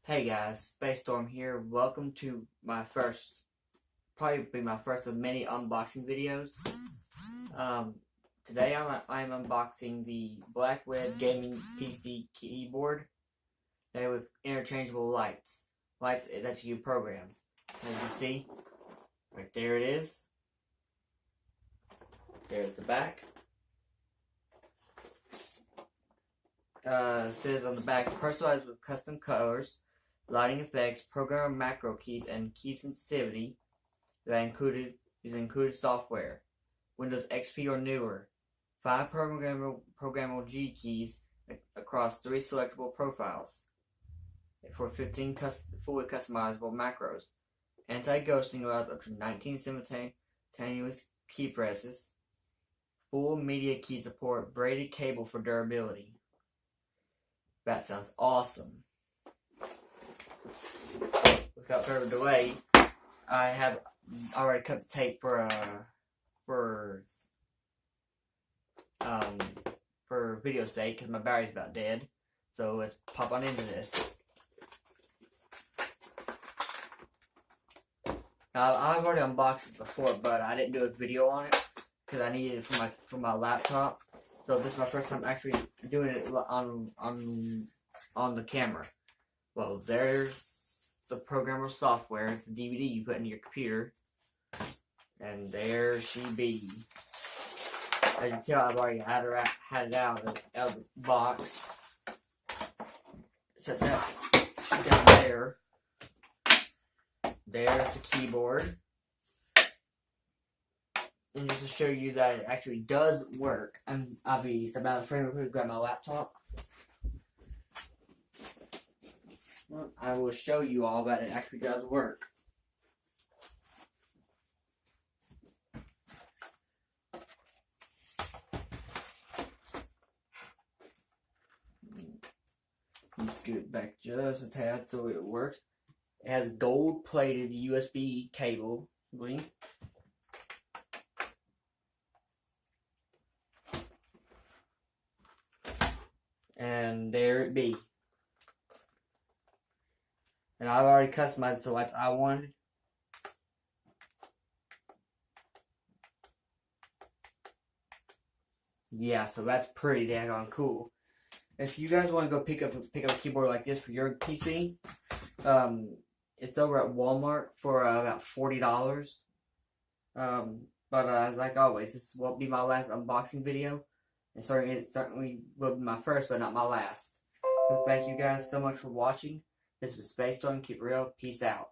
Hey guys, Space Storm here. Welcome to my probably my first of many unboxing videos. Today I'm unboxing the Blackweb gaming PC keyboard with interchangeable lights that you program. As you see, right there it is. There's the back. It says on the back, personalized with custom colors, lighting effects, programmable macro keys, and key sensitivity that is included software. Windows XP or newer. 5 programmable G keys across 3 selectable profiles for 15 fully customizable macros. Anti-ghosting allows up to 19 simultaneous key presses. Full media key support. Braided cable for durability. That sounds awesome. Without further delay, I have already cut the tape for video sake because my battery's about dead. So let's pop on into this. Now I've already unboxed this before, but I didn't do a video on it because I needed it for my laptop. So this is my first time actually doing it on the camera. Well, there's the programmable software. It's a DVD you put in your computer. And there she be. As you can tell, I've already had it out of the box. Set that down there. There's the keyboard. And just to show you that it actually does work, I'll be about afraid to grab my laptop. I will show you all that it actually does work. Let's scoot it back just a tad so it works. It has gold-plated USB cable. And there it be. And I've already customized the lights I wanted. Yeah, so that's pretty daggone cool. If you guys want to go pick up a keyboard like this for your PC, it's over at Walmart for about $40. But like always, this won't be my last unboxing video. And it certainly will be my first, but not my last. So thank you guys so much for watching. This is Space Storm. Keep it real. Peace out.